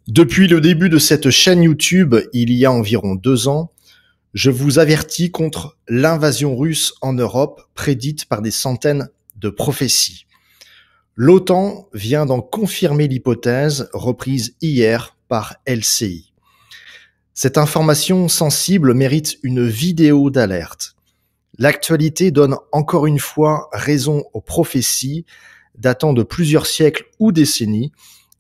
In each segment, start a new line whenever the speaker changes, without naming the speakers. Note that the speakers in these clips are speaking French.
Depuis le début de cette chaîne YouTube, il y a environ 2 ans, je vous avertis contre l'invasion russe en Europe prédite par des centaines de prophéties. L'OTAN vient d'en confirmer l'hypothèse reprise hier par LCI. Cette information sensible mérite une vidéo d'alerte. L'actualité donne encore une fois raison aux prophéties datant de plusieurs siècles ou décennies,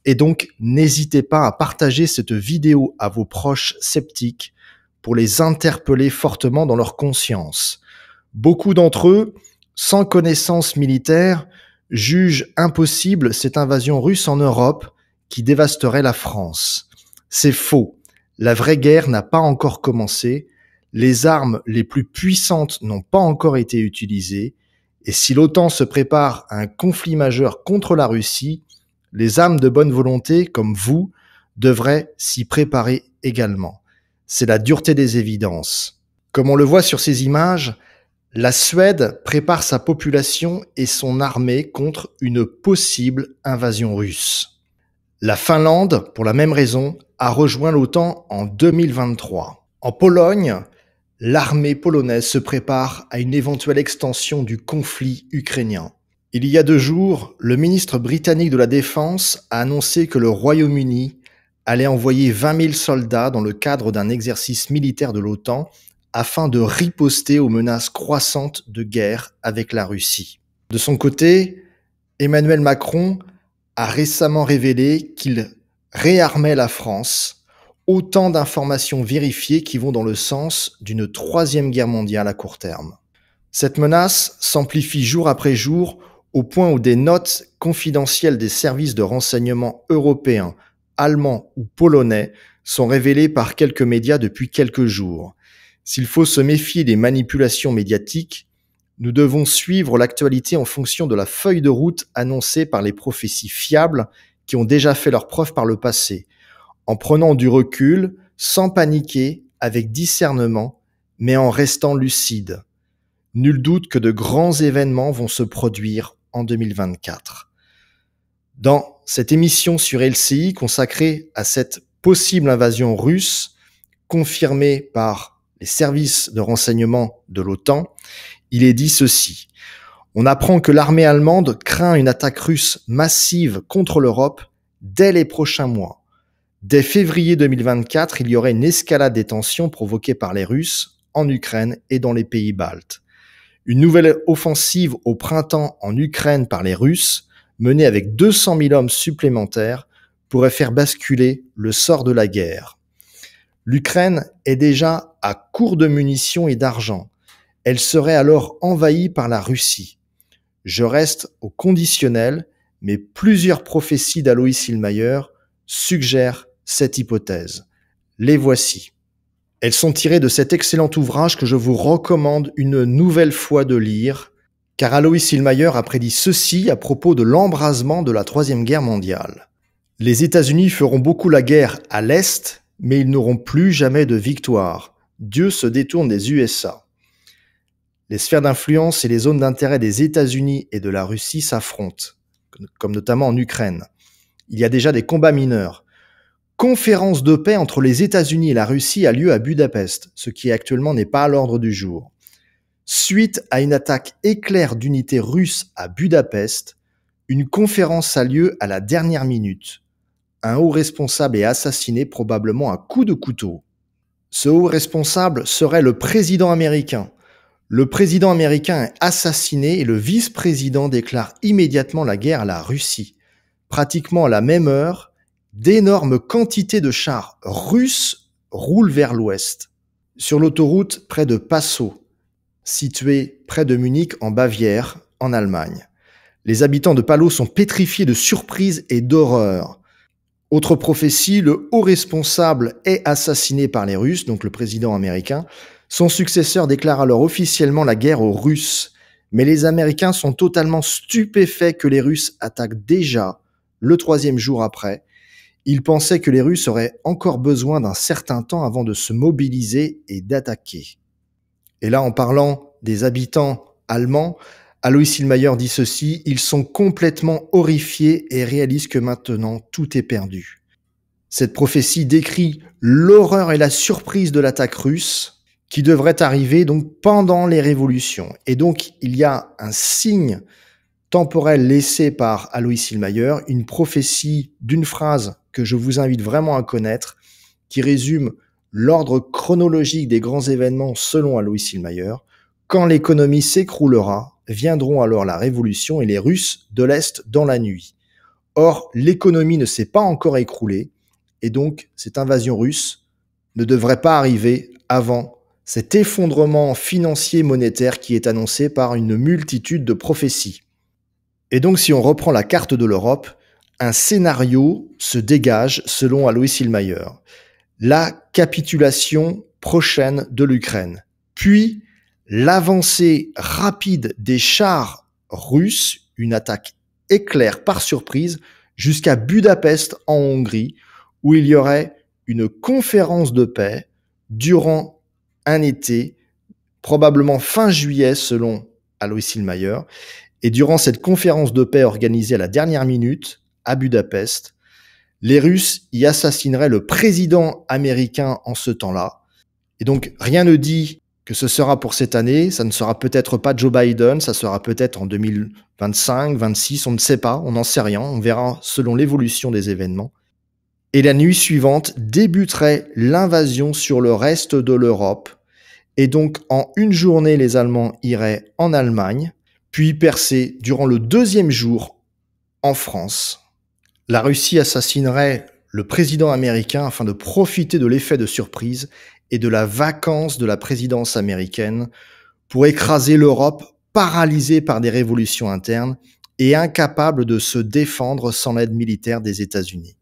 et donc n'hésitez pas à partager cette vidéo à vos proches sceptiques pour les interpeller fortement dans leur conscience. Beaucoup d'entre eux, sans connaissance militaire, jugent impossible cette invasion russe en Europe qui dévasterait la France. C'est faux. La vraie guerre n'a pas encore commencé. Les armes les plus puissantes n'ont pas encore été utilisées. Et si l'OTAN se prépare à un conflit majeur contre la Russie, les âmes de bonne volonté, comme vous, devraient s'y préparer également. C'est la dureté des évidences. Comme on le voit sur ces images, la Suède prépare sa population et son armée contre une possible invasion russe. La Finlande, pour la même raison, a rejoint l'OTAN en 2023. En Pologne, l'armée polonaise se prépare à une éventuelle extension du conflit ukrainien. Il y a 2 jours, le ministre britannique de la Défense a annoncé que le Royaume-Uni allait envoyer 20 000 soldats dans le cadre d'un exercice militaire de l'OTAN afin de riposter aux menaces croissantes de guerre avec la Russie. De son côté, Emmanuel Macron a récemment révélé qu'il réarmait la France, autant d'informations vérifiées qui vont dans le sens d'une 3e guerre mondiale à court terme. Cette menace s'amplifie jour après jour au point où des notes confidentielles des services de renseignement européens, allemands ou polonais sont révélées par quelques médias depuis quelques jours. S'il faut se méfier des manipulations médiatiques, nous devons suivre l'actualité en fonction de la feuille de route annoncée par les prophéties fiables qui ont déjà fait leurs preuves par le passé, en prenant du recul, sans paniquer, avec discernement, mais en restant lucide. Nul doute que de grands événements vont se produire en 2024. Dans cette émission sur LCI consacrée à cette possible invasion russe, confirmée par les services de renseignement de l'OTAN, il est dit ceci. On apprend que l'armée allemande craint une attaque russe massive contre l'Europe dès les prochains mois. Dès février 2024, il y aurait une escalade des tensions provoquée par les Russes en Ukraine et dans les pays baltes. Une nouvelle offensive au printemps en Ukraine par les Russes, menée avec 200 000 hommes supplémentaires, pourrait faire basculer le sort de la guerre. L'Ukraine est déjà à court de munitions et d'argent. Elle serait alors envahie par la Russie. Je reste au conditionnel, mais plusieurs prophéties d'Alois Hillmeyer suggèrent cette hypothèse. Les voici. Elles sont tirées de cet excellent ouvrage que je vous recommande une nouvelle fois de lire, car Alois Hillmeyer a prédit ceci à propos de l'embrasement de la 3e guerre mondiale. Les États-Unis feront beaucoup la guerre à l'Est, mais ils n'auront plus jamais de victoire. Dieu se détourne des USA. Les sphères d'influence et les zones d'intérêt des États-Unis et de la Russie s'affrontent, comme notamment en Ukraine. Il y a déjà des combats mineurs. Conférence de paix entre les États-Unis et la Russie a lieu à Budapest, ce qui actuellement n'est pas à l'ordre du jour. Suite à une attaque éclair d'unités russes à Budapest, une conférence a lieu à la dernière minute. Un haut responsable est assassiné probablement à coups de couteau. Ce haut responsable serait le président américain. Le président américain est assassiné et le vice-président déclare immédiatement la guerre à la Russie. Pratiquement à la même heure, d'énormes quantités de chars russes roulent vers l'ouest. Sur l'autoroute près de Passau, située près de Munich en Bavière, en Allemagne. Les habitants de Palau sont pétrifiés de surprise et d'horreur. Autre prophétie, le haut responsable est assassiné par les Russes, donc le président américain. Son successeur déclare alors officiellement la guerre aux Russes. Mais les Américains sont totalement stupéfaits que les Russes attaquent déjà le 3e jour après. Ils pensaient que les Russes auraient encore besoin d'un certain temps avant de se mobiliser et d'attaquer. Et là, en parlant des habitants allemands, Alois Hillmeyer dit ceci, ils sont complètement horrifiés et réalisent que maintenant tout est perdu. Cette prophétie décrit l'horreur et la surprise de l'attaque russe qui devrait arriver donc pendant les révolutions. Et donc, il y a un signe temporel laissé par Alois Hillmeyer, une prophétie d'une phrase que je vous invite vraiment à connaître, qui résume l'ordre chronologique des grands événements selon Alois Hillmeyer. Quand l'économie s'écroulera, viendront alors la révolution et les Russes de l'Est dans la nuit. Or, l'économie ne s'est pas encore écroulée, et donc cette invasion russe ne devrait pas arriver avant cet effondrement financier monétaire qui est annoncé par une multitude de prophéties. Et donc, si on reprend la carte de l'Europe, un scénario se dégage selon Alois Hillmeyer. La capitulation prochaine de l'Ukraine, puis l'avancée rapide des chars russes, une attaque éclair par surprise, jusqu'à Budapest en Hongrie, où il y aurait une conférence de paix durant un été, probablement fin juillet selon Alois Hillmeyer. Et durant cette conférence de paix organisée à la dernière minute à Budapest, les Russes y assassineraient le président américain en ce temps-là. Et donc, rien ne dit que ce sera pour cette année. Ça ne sera peut-être pas Joe Biden, ça sera peut-être en 2025, 2026, on ne sait pas, on n'en sait rien. On verra selon l'évolution des événements. Et la nuit suivante débuterait l'invasion sur le reste de l'Europe. Et donc, en une journée, les Allemands iraient en Allemagne, puis percer durant le deuxième jour en France. La Russie assassinerait le président américain afin de profiter de l'effet de surprise et de la vacance de la présidence américaine pour écraser l'Europe paralysée par des révolutions internes et incapable de se défendre sans l'aide militaire des États-Unis.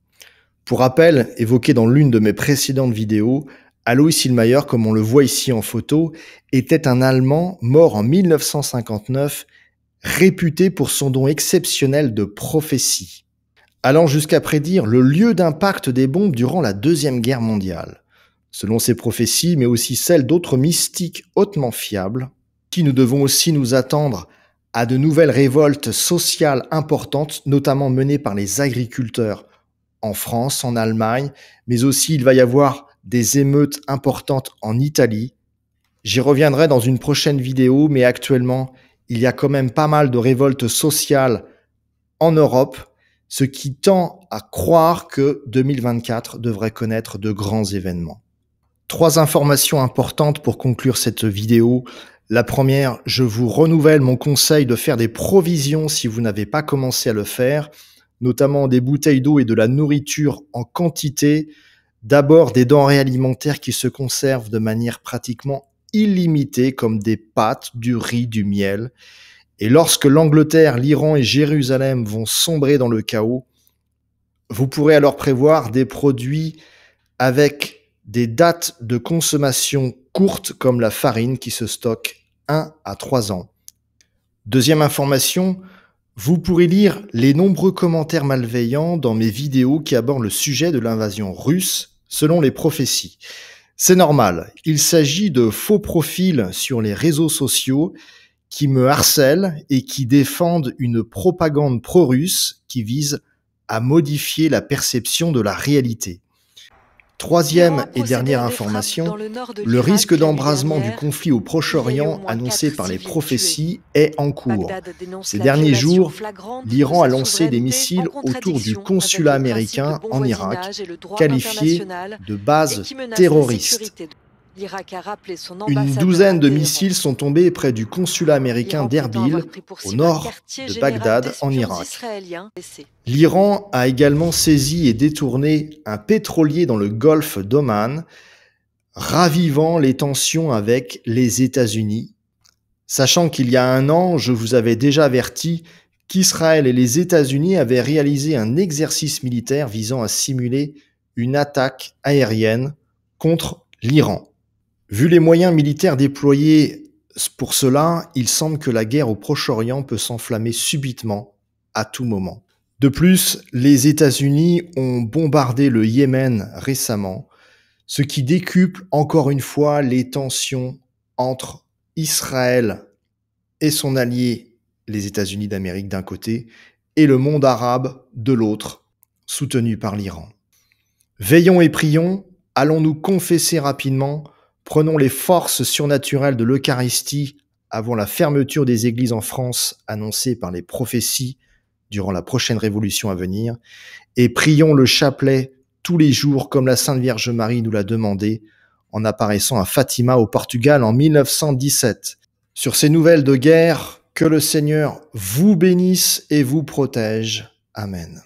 Pour rappel, évoqué dans l'une de mes précédentes vidéos, Alois Hillmeyer, comme on le voit ici en photo, était un Allemand mort en 1959, réputé pour son don exceptionnel de prophétie, allant jusqu'à prédire le lieu d'impact des bombes durant la Deuxième Guerre mondiale. Selon ces prophéties, mais aussi celles d'autres mystiques hautement fiables, qui nous devons aussi nous attendre à de nouvelles révoltes sociales importantes, notamment menées par les agriculteurs en France, en Allemagne, mais aussi il va y avoir des émeutes importantes en Italie. J'y reviendrai dans une prochaine vidéo, mais actuellement, il y a quand même pas mal de révoltes sociales en Europe, ce qui tend à croire que 2024 devrait connaître de grands événements. 3 informations importantes pour conclure cette vidéo. La première, je vous renouvelle mon conseil de faire des provisions si vous n'avez pas commencé à le faire, notamment des bouteilles d'eau et de la nourriture en quantité. D'abord, des denrées alimentaires qui se conservent de manière pratiquement illimitée, comme des pâtes, du riz, du miel. Et lorsque l'Angleterre, l'Iran et Jérusalem vont sombrer dans le chaos, vous pourrez alors prévoir des produits avec des dates de consommation courtes comme la farine qui se stocke 1 à 3 ans. Deuxième information, vous pourrez lire les nombreux commentaires malveillants dans mes vidéos qui abordent le sujet de l'invasion russe selon les prophéties. C'est normal, il s'agit de faux profils sur les réseaux sociaux qui me harcèlent et qui défendent une propagande pro-russe qui vise à modifier la perception de la réalité. Troisième et dernière information, le risque d'embrasement du conflit au Proche-Orient annoncé par les prophéties est en cours. Ces derniers jours, l'Iran a lancé des missiles autour du consulat américain en Irak, qualifiés de base terroriste. Une douzaine de missiles sont tombés près du consulat américain d'Erbil, au nord de Bagdad, en Irak. L'Iran a également saisi et détourné un pétrolier dans le golfe d'Oman, ravivant les tensions avec les États-Unis. Sachant qu'il y a 1 an, je vous avais déjà averti qu'Israël et les États-Unis avaient réalisé un exercice militaire visant à simuler une attaque aérienne contre l'Iran. Vu les moyens militaires déployés pour cela, il semble que la guerre au Proche-Orient peut s'enflammer subitement, à tout moment. De plus, les États-Unis ont bombardé le Yémen récemment, ce qui décuple encore une fois les tensions entre Israël et son allié, les États-Unis d'Amérique d'un côté, et le monde arabe de l'autre, soutenu par l'Iran. Veillons et prions, allons nous confesser rapidement, prenons les forces surnaturelles de l'Eucharistie avant la fermeture des églises en France annoncée par les prophéties durant la prochaine révolution à venir, et prions le chapelet tous les jours comme la Sainte Vierge Marie nous l'a demandé en apparaissant à Fatima au Portugal en 1917. Sur ces nouvelles de guerre, que le Seigneur vous bénisse et vous protège. Amen.